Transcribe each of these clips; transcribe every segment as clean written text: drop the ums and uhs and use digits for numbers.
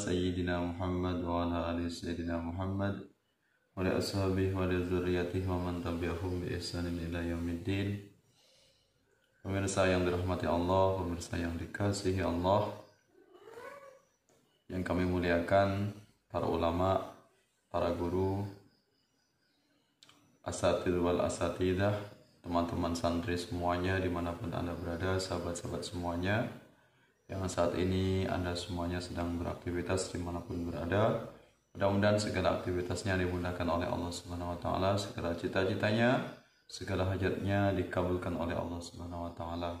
sayyidina Muhammad wa ala ali sayyidina Muhammad wa ala ashabihi wa ala dzurriyyatihi wa man tabi'ahum bi ihsanin ila yaumiddin. Pemirsa yang dirahmati Allah, pemirsa yang dikasihi Allah, yang kami muliakan, para ulama, para guru, asatidz wal asatidah, teman-teman santri semuanya dimanapun Anda berada, sahabat-sahabat semuanya yang saat ini Anda semuanya sedang beraktivitas dimanapun berada. Mudah-mudahan segala aktivitasnya dimudahkan oleh Allah Subhanahu wa Ta'ala, segala cita-citanya, segala hajatnya dikabulkan oleh Allah Subhanahu wa Ta'ala.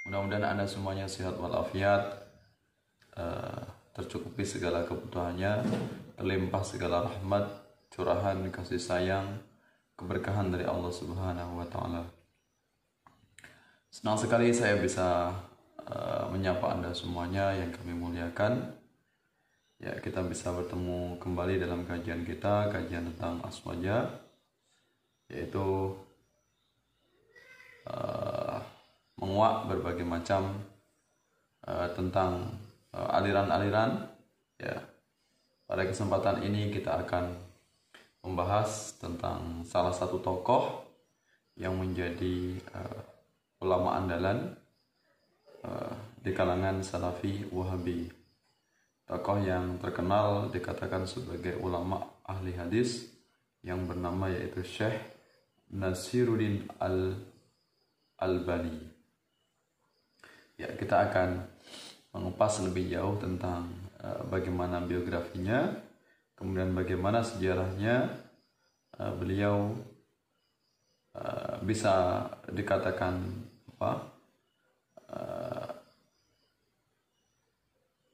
Mudah-mudahan Anda semuanya sehat walafiat, tercukupi segala kebutuhannya, terlimpah segala rahmat, curahan, kasih sayang, keberkahan dari Allah Subhanahu wa Ta'ala. Senang sekali saya bisa menyapa Anda semuanya yang kami muliakan. Ya, kita bisa bertemu kembali dalam kajian kita, kajian tentang aswaja, yaitu menguak berbagai macam tentang aliran-aliran. Ya, pada kesempatan ini kita akan membahas tentang salah satu tokoh yang menjadi ulama andalan di kalangan Salafi Wahabi, tokoh yang terkenal dikatakan sebagai ulama ahli hadis yang bernama yaitu Syekh Nasiruddin Al-Albani. Ya, kita akan mengupas lebih jauh tentang bagaimana biografinya, kemudian bagaimana sejarahnya beliau bisa dikatakan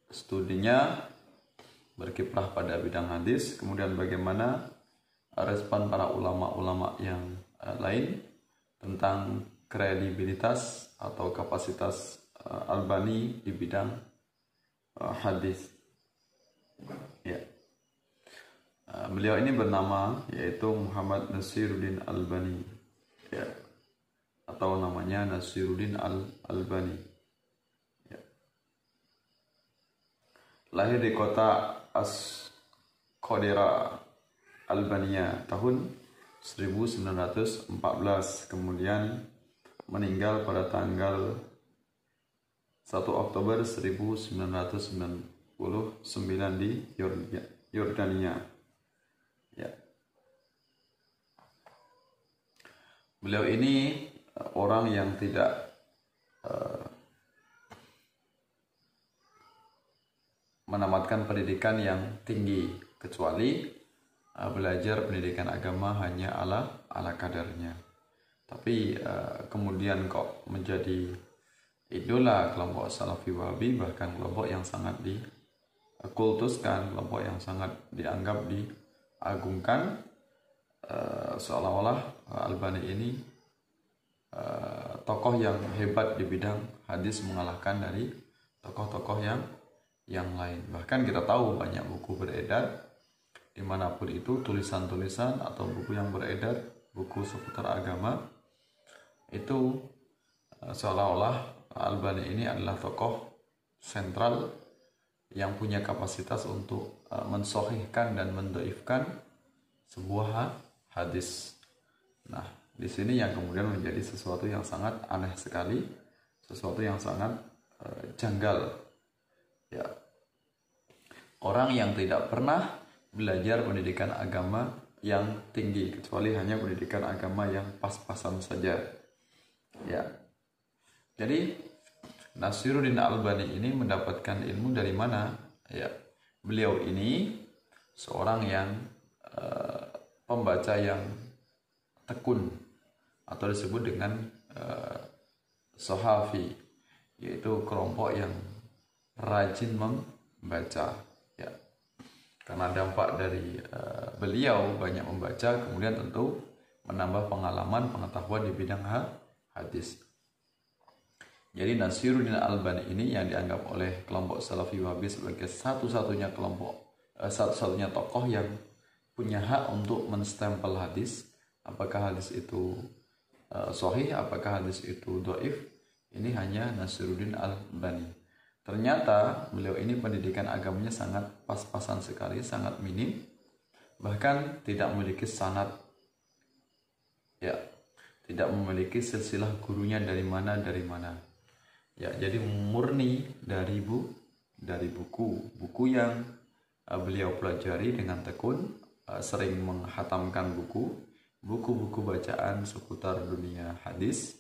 studinya berkiprah pada bidang hadis, kemudian bagaimana respon para ulama-ulama yang lain tentang kredibilitas atau kapasitas Albani di bidang hadis. Ya. Beliau ini bernama yaitu Muhammad Nasiruddin Albani, ya, atau namanya Nasiruddin Al-Albani. Ya. Lahir di kota As-Qadira, Albania tahun 1914, kemudian meninggal pada tanggal 1 Oktober 1999 di Yordania. Ya. Beliau ini orang yang tidak menamatkan pendidikan yang tinggi, kecuali belajar pendidikan agama hanya ala kadarnya. Tapi kemudian kok menjadi idola kelompok Salafi Wahabi, bahkan kelompok yang sangat dikultuskan, kelompok yang sangat dianggap diagungkan, seolah-olah Albani ini tokoh yang hebat di bidang hadis, mengalahkan dari tokoh-tokoh yang lain. Bahkan kita tahu banyak buku beredar dimanapun itu, tulisan-tulisan atau buku yang beredar, buku seputar agama, itu seolah-olah Albani ini adalah tokoh sentral yang punya kapasitas untuk mensahihkan dan mendoifkan sebuah hadis. Nah, di sini yang kemudian menjadi sesuatu yang sangat aneh sekali, sesuatu yang sangat janggal. Ya, orang yang tidak pernah belajar pendidikan agama yang tinggi, kecuali hanya pendidikan agama yang pas-pasan saja. Ya, jadi Nasiruddin Albani ini mendapatkan ilmu dari mana? Ya, beliau ini seorang yang pembaca yang tekun, atau disebut dengan Sohafi, yaitu kelompok yang rajin membaca. Ya, karena dampak dari beliau banyak membaca, kemudian tentu menambah pengalaman, pengetahuan di bidang hadis. Jadi Nasiruddin Albani ini yang dianggap oleh kelompok Salafi Wahabi sebagai satu-satunya tokoh yang punya hak untuk menstempel hadis, apakah hadis itu sahih, apakah hadis itu dhaif, ini hanya Nasiruddin Albani. ternyata beliau ini pendidikan agamanya sangat pas-pasan sekali, sangat minim, bahkan tidak memiliki sanad, ya, tidak memiliki silsilah gurunya dari mana. Ya, jadi murni dari buku yang beliau pelajari dengan tekun, sering menghatamkan buku-buku bacaan seputar dunia hadis,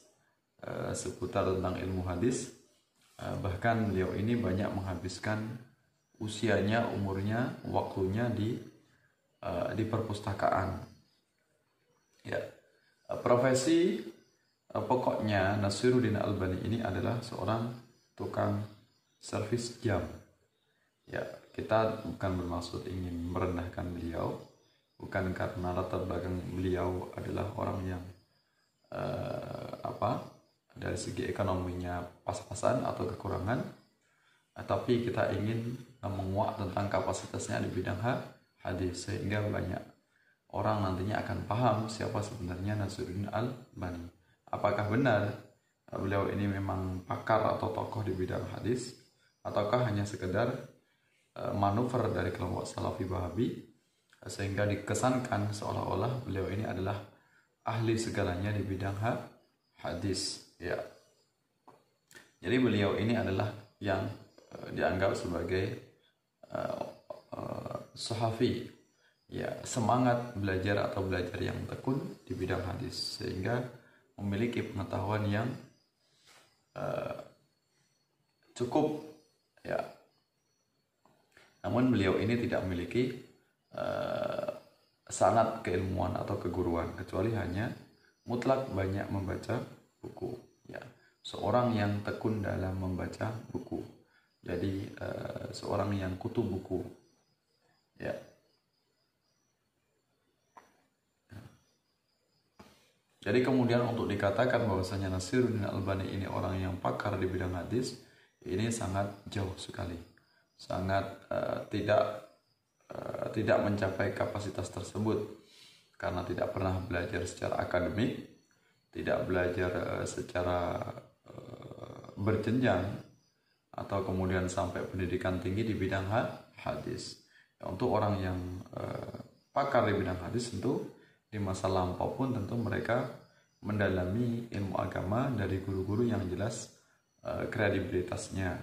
seputar tentang ilmu hadis. Bahkan beliau ini banyak menghabiskan usianya, umurnya, waktunya di perpustakaan. Ya, profesi pokoknya Nasiruddin Albani ini adalah seorang tukang servis jam. Ya, kita bukan bermaksud ingin merendahkan beliau, bukan karena latar belakang beliau adalah orang yang dari segi ekonominya pas-pasan atau kekurangan, tapi kita ingin menguak tentang kapasitasnya di bidang hadis, sehingga banyak orang nantinya akan paham siapa sebenarnya Nasiruddin Albani. Apakah benar beliau ini memang pakar atau tokoh di bidang hadis, ataukah hanya sekedar manuver dari kelompok Salafi Wahabi, sehingga dikesankan seolah-olah beliau ini adalah ahli segalanya di bidang hadis. Ya, jadi beliau ini adalah yang dianggap sebagai sahafi, ya, semangat belajar yang tekun di bidang hadis, sehingga memiliki pengetahuan yang cukup, ya. Namun beliau ini tidak memiliki sanad keilmuan atau keguruan, kecuali hanya mutlak banyak membaca buku, ya, seorang yang tekun dalam membaca buku, jadi seorang yang kutu buku, ya. Jadi kemudian untuk dikatakan bahwasanya Nasiruddin Albani ini orang yang pakar di bidang hadis, ini sangat jauh sekali, sangat tidak mencapai kapasitas tersebut, karena tidak pernah belajar secara akademik, tidak belajar secara berjenjang, atau kemudian sampai pendidikan tinggi di bidang hadis. Ya, untuk orang yang pakar di bidang hadis, tentu di masa lampau pun tentu mereka mendalami ilmu agama dari guru-guru yang jelas kredibilitasnya,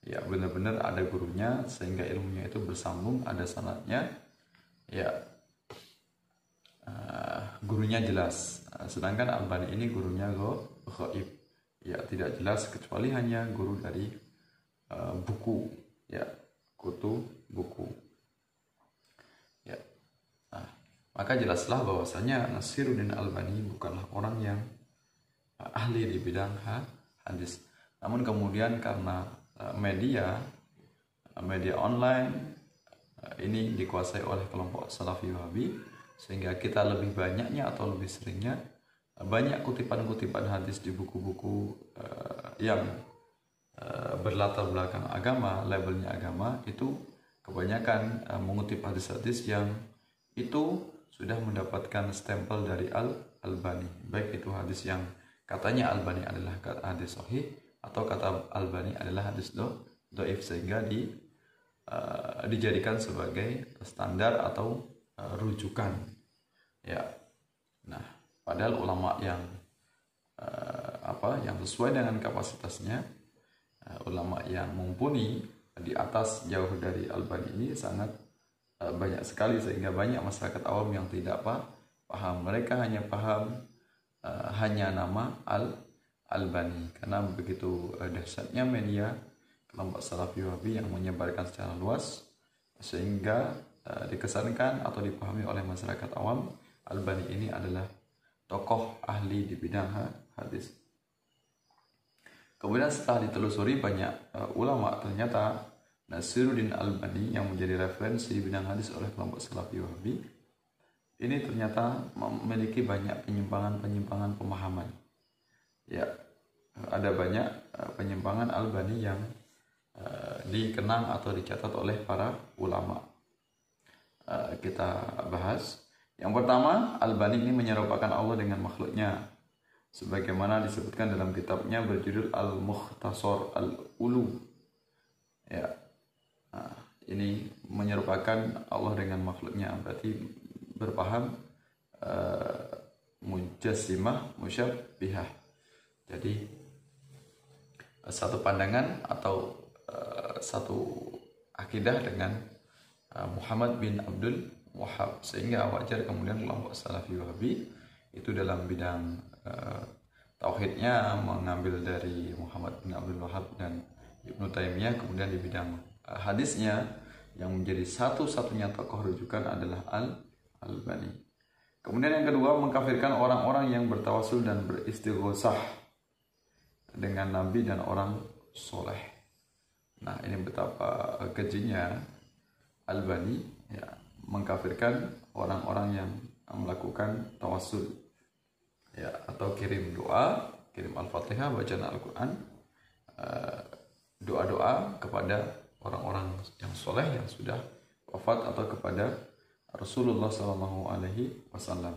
ya, benar-benar ada gurunya, sehingga ilmunya itu bersambung, ada sanadnya, ya, gurunya jelas. Sedangkan Albani ini gurunya ghaib, ya, tidak jelas, kecuali hanya guru dari buku, ya, kutu buku, ya. Maka jelaslah bahwasanya Nasiruddin Albani bukanlah orang yang ahli di bidang hadis. Namun kemudian karena media online ini dikuasai oleh kelompok Salafi Wahabi, sehingga kita lebih banyaknya atau lebih seringnya banyak kutipan-kutipan hadis di buku-buku yang berlatar belakang agama, labelnya agama, itu kebanyakan mengutip hadis-hadis yang itu sudah mendapatkan stempel dari Albani, baik itu hadis yang katanya Albani adalah hadis sahih, atau kata Albani adalah hadis dhaif, sehingga dijadikan sebagai standar atau rujukan, ya. Nah, padahal ulama yang yang sesuai dengan kapasitasnya, ulama yang mumpuni di atas jauh dari Albani ini sangat banyak sekali, sehingga banyak masyarakat awam yang tidak paham. Mereka hanya paham hanya nama Albani, karena begitu dahsyatnya media kelompok Salafi Wahabi yang menyebarkan secara luas, sehingga dikesankan atau dipahami oleh masyarakat awam Albani ini adalah tokoh ahli di bidang hadis. Kemudian setelah ditelusuri banyak ulama, ternyata Nasiruddin Albani yang menjadi referensi di bidang hadis oleh kelompok Salafi Wahabi ini ternyata memiliki banyak penyimpangan pemahaman. Ya, ada banyak penyimpangan Albani yang dikenang atau dicatat oleh para ulama. Kita bahas. Yang pertama, Albani ini menyerupakan Allah dengan makhluknya, sebagaimana disebutkan dalam kitabnya berjudul Al-Mukhtasar Al-Ulu, Ya, nah, ini menyerupakan Allah dengan makhluknya, berarti berpaham mujassimah musyabbihah. Jadi satu pandangan atau satu akidah dengan Muhammad bin Abdul Wahhab, sehingga wajar kemudian kelompok Salafi Wahabi itu dalam bidang tauhidnya mengambil dari Muhammad bin Abdul Wahhab dan Ibnu Taimiyah, kemudian di bidang hadisnya yang menjadi satu-satunya tokoh rujukan adalah Al-Albani. Kemudian yang kedua, mengkafirkan orang-orang yang bertawasul dan beristighosah dengan nabi dan orang soleh. Nah, ini betapa kejinya Albani, ya, mengkafirkan orang-orang yang melakukan tawasul, ya, atau kirim doa, kirim Al-Fatihah, bacaan Al-Quran, doa-doa kepada orang-orang yang soleh yang sudah wafat atau kepada Rasulullah SAW.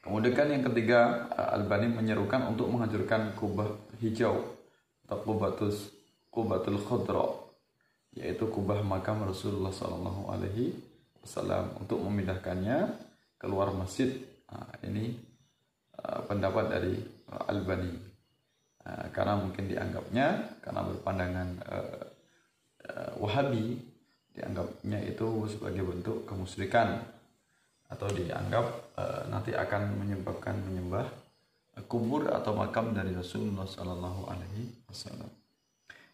Kemudian yang ketiga, Albani menyerukan untuk menghancurkan kubah hijau atau kubatul khadra, yaitu kubah makam Rasulullah SAW, untuk memindahkannya keluar masjid. Nah, ini pendapat dari Albani, karena mungkin dianggapnya, karena berpandangan Wahabi, dianggapnya itu sebagai bentuk kemusyrikan, atau dianggap nanti akan menyebabkan menyembah kubur atau makam dari Rasulullah SAW.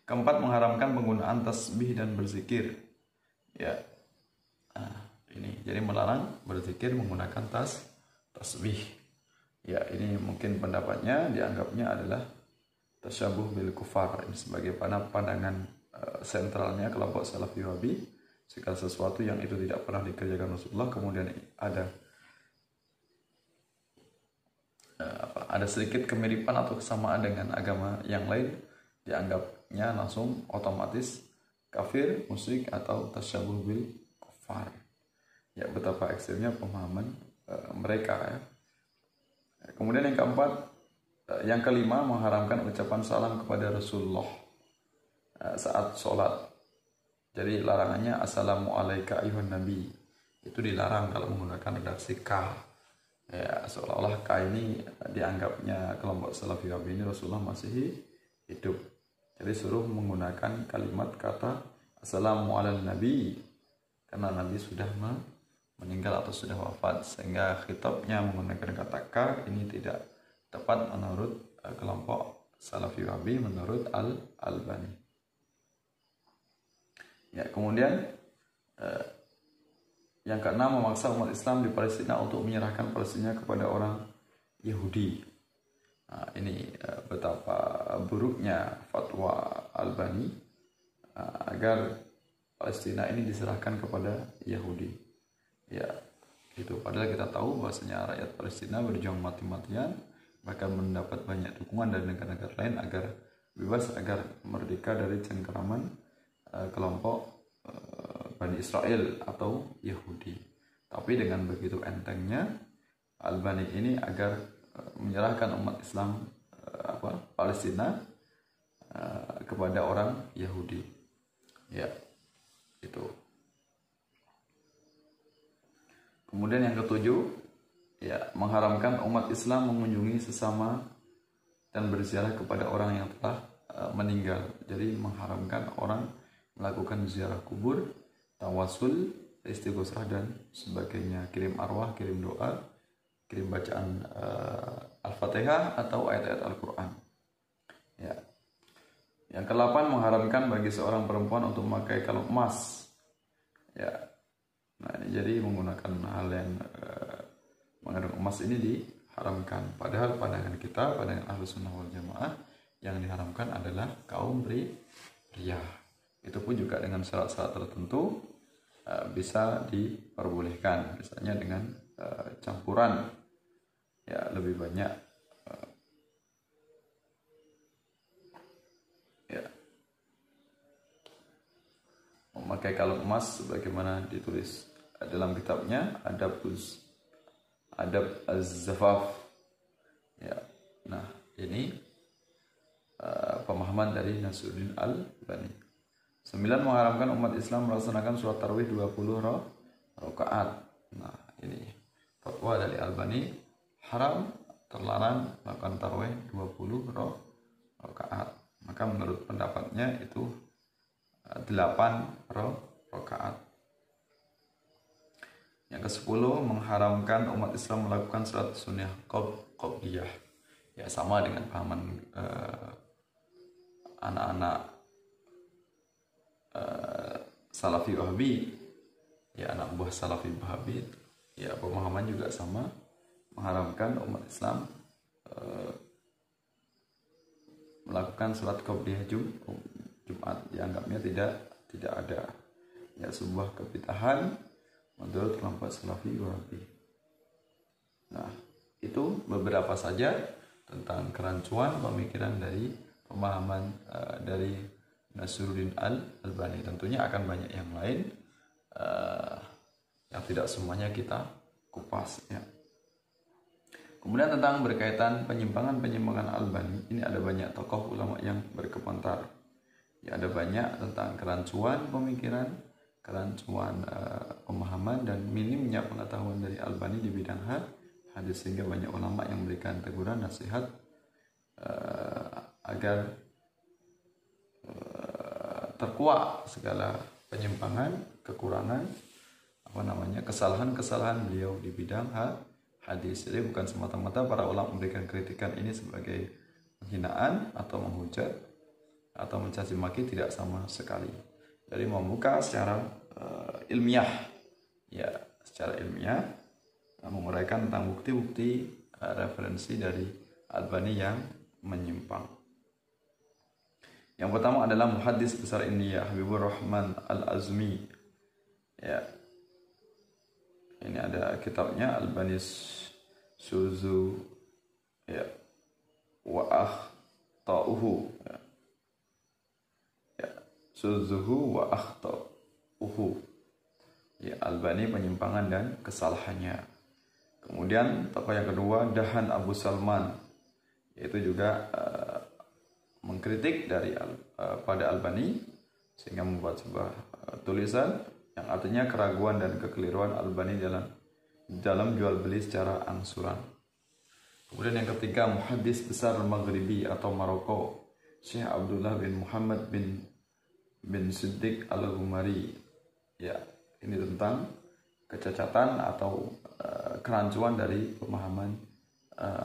Keempat, mengharamkan penggunaan tasbih dan berzikir. Ya, ini jadi melarang berzikir menggunakan tasbih. Ya, ini mungkin pendapatnya dianggapnya adalah tasyabuh bil kufar. Ini sebagai pandangan sentralnya kelompok Salafi Wahabi. Segala sesuatu yang itu tidak pernah dikerjakan Rasulullah, kemudian ada sedikit kemiripan atau kesamaan dengan agama yang lain, dianggapnya langsung otomatis kafir, musyrik, atau tasyabuh bil kufar. Ya, betapa ekstrimnya pemahaman mereka, ya. Kemudian yang kelima, mengharamkan ucapan salam kepada Rasulullah saat sholat. Jadi larangannya assalamualaikum ayuhan nabi, itu dilarang kalau menggunakan redaksi K. Ya, seolah-olah K ini dianggapnya kelompok Salafi Wahabi ini Rasulullah masih hidup. Jadi suruh menggunakan kalimat kata assalamualaikum nabi, karena Nabi sudah meninggal atau sudah wafat, sehingga khitabnya menggunakan kata K ini tidak tepat menurut kelompok Salafi Wahabi, menurut Al-Albani. Ya, kemudian yang keenam, memaksa umat Islam di Palestina untuk menyerahkan Palestina kepada orang Yahudi. Nah, ini betapa buruknya fatwa Albani agar Palestina ini diserahkan kepada Yahudi. Ya, itu padahal kita tahu bahwasanya rakyat Palestina berjuang mati-matian, bahkan mendapat banyak dukungan dari negara-negara lain agar bebas, agar merdeka dari cengkeraman kelompok Bani Israel atau Yahudi. Tapi dengan begitu entengnya Albani ini agar menyerahkan umat Islam Palestina kepada orang Yahudi. Ya, itu. Kemudian yang ketujuh, ya, mengharamkan umat Islam mengunjungi sesama dan berziarah kepada orang yang telah meninggal. Jadi mengharamkan orang melakukan ziarah kubur, tawasul, istighosah dan sebagainya, kirim arwah, kirim doa, kirim bacaan Al-Fatihah atau ayat-ayat Al-Quran. Ya. Yang ke-8, mengharamkan bagi seorang perempuan untuk memakai kalung emas. Ya. Nah, ini jadi menggunakan hal yang mengandung emas ini diharamkan. Padahal pandangan kita, pandangan Ahlussunnah wal Jamaah, yang diharamkan adalah kaum pria. Itu pun juga dengan syarat-syarat tertentu bisa diperbolehkan, misalnya dengan campuran, ya, lebih banyak ya, memakai kalung emas sebagaimana ditulis dalam kitabnya Adab Az-Zafaf. Ya, nah ini pemahaman dari Nasruddin Al-Albani. 9, mengharamkan umat Islam melaksanakan sholat tarawih 20 rakaat. Nah, ini fatwa dari Albani, haram, terlarang melakukan tarawih 20 rakaat. Maka menurut pendapatnya itu 8 rakaat. Yang ke-10, mengharamkan umat Islam melakukan sholat sunnah qobliyah. Ya, sama dengan pahaman anak-anak Salafi Wahabi, ya anak buah Salafi Wahabi, ya pemahaman juga sama, mengharamkan umat Islam melakukan sholat qobliyah Jumat, dianggapnya tidak ada, ya sebuah kebid'ahan menurut kelompok Salafi Wahabi. Nah, itu beberapa saja tentang kerancuan pemikiran dari pemahaman dari Nasiruddin Al-Albani. Tentunya akan banyak yang lain yang tidak semuanya kita kupas, ya. Kemudian tentang berkaitan penyimpangan Albani, ini ada banyak tokoh ulama yang berkomentar. Ya, ada banyak tentang kerancuan pemikiran, kerancuan pemahaman, dan minimnya pengetahuan dari Albani di bidang hadis, sehingga banyak ulama yang memberikan teguran nasihat agar terkuak segala penyimpangan, kekurangan, kesalahan-kesalahan beliau di bidang hadis. Jadi bukan semata-mata para ulama memberikan kritikan ini sebagai penghinaan atau menghujat atau mencaci maki, tidak sama sekali. Jadi membuka secara ilmiah, ya secara ilmiah, menguraikan tentang bukti-bukti referensi dari Albani yang menyimpang. Yang pertama adalah muhaddis besar India, Habibur Rahman Al-Azmi. Ya. Ini ada kitabnya Albani Suzu, ya, wa akhtauhu. Ya. Suzuhu wa akhtauhu. Ya, Albani penyimpangan dan kesalahannya. Kemudian tokoh yang kedua Dahan Abu Salman, yaitu juga mengkritik pada Albani, sehingga membuat sebuah tulisan yang artinya keraguan dan kekeliruan Albani dalam jual beli secara angsuran. Kemudian yang ketiga muhaddis besar Maghribi atau Maroko, Syekh Abdullah bin Muhammad bin Siddiq Al-Ghumari. Ya, ini tentang kecacatan atau kerancuan dari pemahaman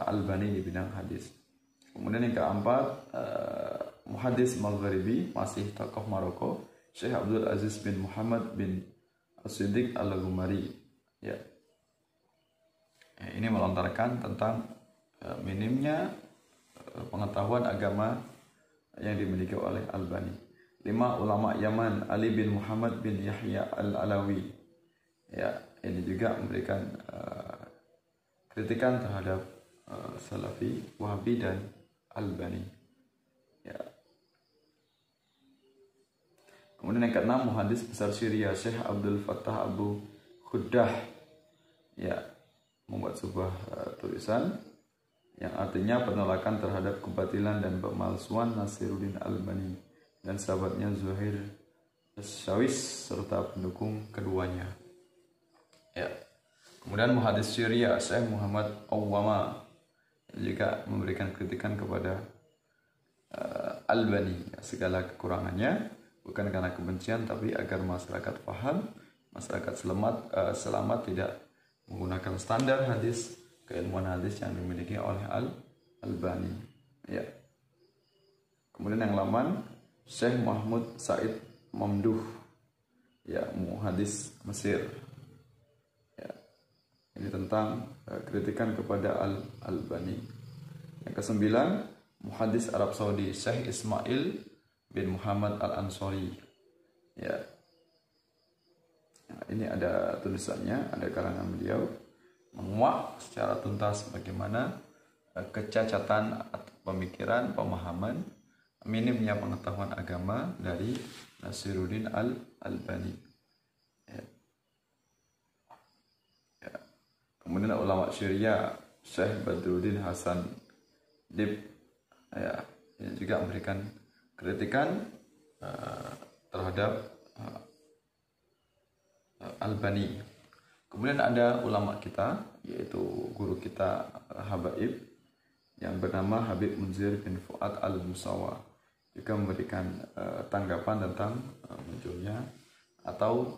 Albani di bidang hadis. Kemudian yang keempat, muhaddis Maghribi, masih tokoh Maroko, Syekh Abdul Aziz bin Muhammad bin As-Siddiq Al-Ghumari. Ya. Ini melontarkan tentang minimnya pengetahuan agama yang dimiliki oleh Albani. 5, ulama Yaman, Ali bin Muhammad bin Yahya Al-Alawi. Ya, ini juga memberikan kritikan terhadap Salafi, Wahabi, dan Albani. Ya. Kemudian yang ke-6, muhaddis besar Syria, Syekh Abdul Fattah Abu Khuddah. Ya, membuat sebuah tulisan yang artinya penolakan terhadap kebatilan dan pemalsuan Nasiruddin Albani dan sahabatnya Zuhair Syawis serta pendukung keduanya. Ya. Kemudian muhaddis Syria, Syekh Muhammad Awwama, juga memberikan kritikan kepada Albani, segala kekurangannya bukan karena kebencian, tapi agar masyarakat paham, masyarakat selamat tidak menggunakan standar hadis, keilmuan hadis yang dimiliki oleh Albani. Ya. Kemudian yang 8, Syekh Mahmud Said Mamduh, ya, muhaddis Mesir. Ya. Ini tentang kritikan kepada Albani. Yang ke-9, muhaddis Arab Saudi, Syekh Ismail bin Muhammad Al-Ansari. Ya. Nah, ini ada tulisannya, ada karangan beliau menguak secara tuntas bagaimana kecacatan pemikiran, pemahaman, minimnya pengetahuan agama dari Nasiruddin Al-Albani. Ya. Ya. Kemudian ulama Syria, Syekh Badruddin Hasan Dib, ya, ini juga memberikan kritikan terhadap terhadap Albani. Kemudian ada ulama kita, yaitu guru kita Habaib yang bernama Habib Munzir bin Fuad al-Musawa, juga memberikan tanggapan tentang munculnya atau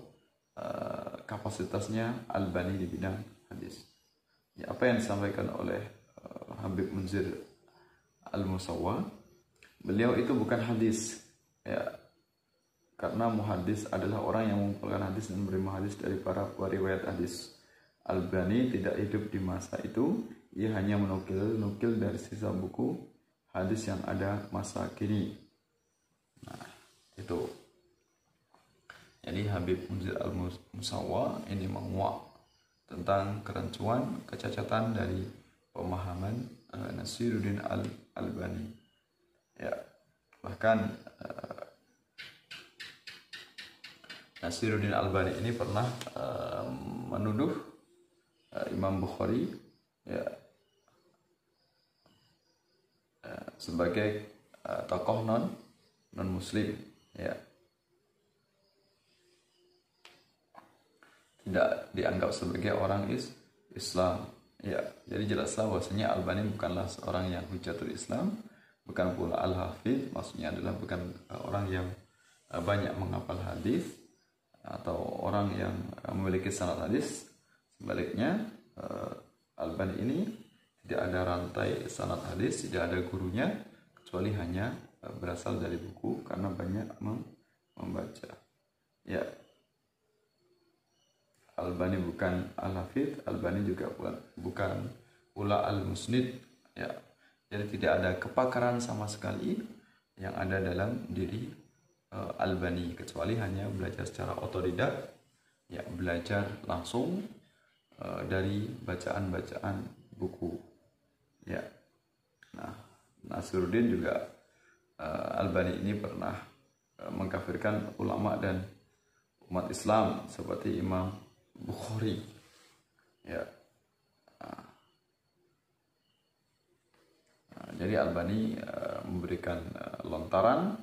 kapasitasnya Albani di bidang hadis. Ya, apa yang disampaikan oleh Habib Munzir al-Musawa, beliau itu bukan hadis, ya, karena muhadis adalah orang yang mengumpulkan hadis dan menerima hadis dari para periwayat hadis. Albani tidak hidup di masa itu, ia hanya menukil dari sisa buku hadis yang ada masa kini. Nah, itu. Jadi Habib Munzir al-Musawa ini menguak tentang kerancuan, kecacatan dari pemahaman Nasiruddin Albani. Ya, bahkan Nasiruddin Albani ini pernah menuduh Imam Bukhari, ya, sebagai tokoh non muslim, ya, tidak dianggap sebagai orang Islam, ya. Jadi jelaslah bahwasanya Albani bukanlah seorang yang hujatul Islam, bukan pula al-hafidh, maksudnya adalah bukan orang yang banyak menghafal hadis atau orang yang memiliki sanad hadis. Sebaliknya, Albani ini tidak ada rantai sanad hadis, tidak ada gurunya, kecuali hanya berasal dari buku karena banyak membaca. Ya, Albani bukan al-hafidh, Albani juga bukan pula al-musnid, ya. Jadi tidak ada kepakaran sama sekali yang ada dalam diri Albani, kecuali hanya belajar secara otodidak, ya, belajar langsung dari bacaan-bacaan buku, ya. Nah, Nasiruddin juga Albani ini pernah mengkafirkan ulama dan umat Islam seperti Imam Bukhari, ya. Jadi Albani memberikan lontaran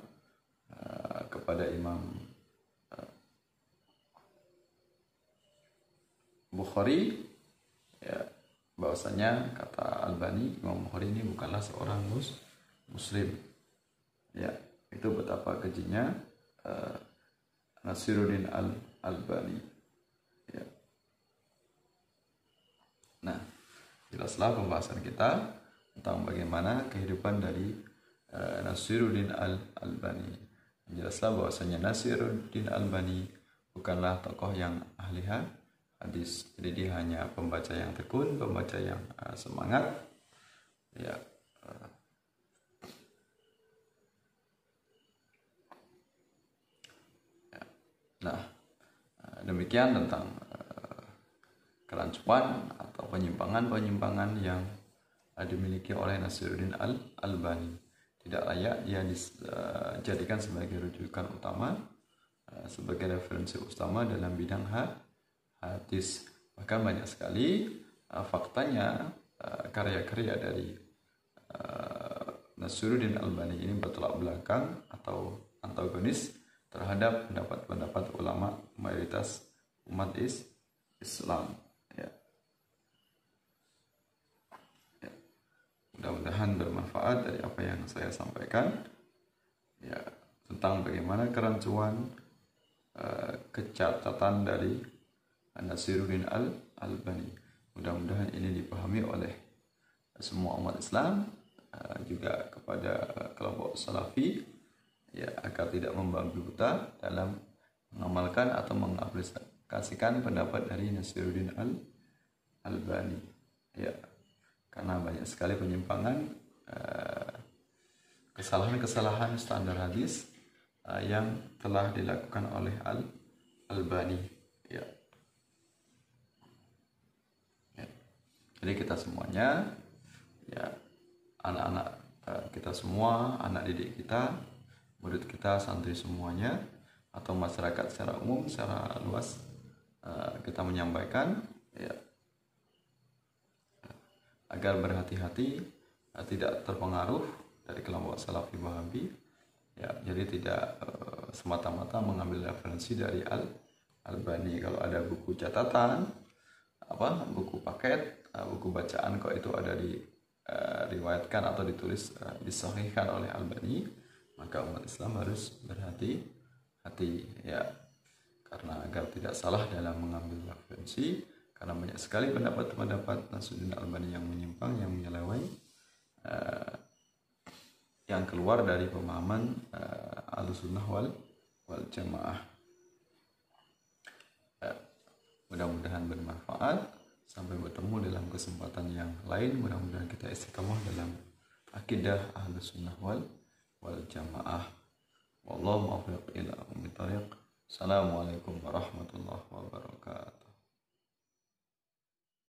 kepada Imam Bukhari, ya, bahwasanya kata Albani, Imam Bukhari ini bukanlah seorang muslim, ya. Itu betapa kejinya Nasiruddin Albani, ya. Nah, jelaslah pembahasan kita tentang bagaimana kehidupan dari Nasiruddin Albani. Jelaslah bahwasanya Nasiruddin Albani bukanlah tokoh yang ahli hadis. Jadi dia hanya pembaca yang tekun, pembaca yang semangat, ya. Nah, demikian tentang kerancuan atau penyimpangan yang dimiliki oleh Nasiruddin Albani. Tidak layak dia dijadikan sebagai rujukan utama, sebagai referensi utama dalam bidang hadis. Bahkan banyak sekali faktanya karya-karya dari Nasiruddin Albani ini bertolak belakang atau antagonis terhadap pendapat-pendapat ulama mayoritas umat Islam, ya. Mudah-mudahan bermanfaat dari apa yang saya sampaikan, ya, tentang bagaimana kerancuan kecacatan dari Nasiruddin Albani. Mudah-mudahan ini dipahami oleh semua umat Islam, juga kepada kelompok Salafi, ya, agar tidak membabi buta dalam mengamalkan atau mengaplikasikan pendapat dari Nasiruddin Albani, ya. Karena banyak sekali penyimpangan, kesalahan-kesalahan standar hadis yang telah dilakukan oleh Albani, ya. Jadi kita semuanya, ya, anak-anak kita semua, anak didik kita, murid kita, santri semuanya, atau masyarakat secara umum, secara luas, kita menyampaikan, ya, agar berhati-hati, tidak terpengaruh dari kelompok Salafi Wahabi, ya. Jadi tidak semata-mata mengambil referensi dari Albani. Kalau ada buku catatan, buku paket, buku bacaan kok itu ada diriwayatkan atau ditulis disahihkan oleh Albani, maka umat Islam harus berhati-hati ya, karena agar tidak salah dalam mengambil referensi, karena banyak sekali pendapat-pendapat Nasruddin Albani yang menyimpang, yang menyeleweng, yang keluar dari pemahaman Ahlussunnah wal Jamaah. Mudah-mudahan bermanfaat. Sampai bertemu dalam kesempatan yang lain. Mudah-mudahan kita istiqamah dalam akidah Ahlussunnah wal Jamaah. Wallahu muwaffiq ila aqwamit thoriq. Assalamualaikum warahmatullahi wabarakatuh.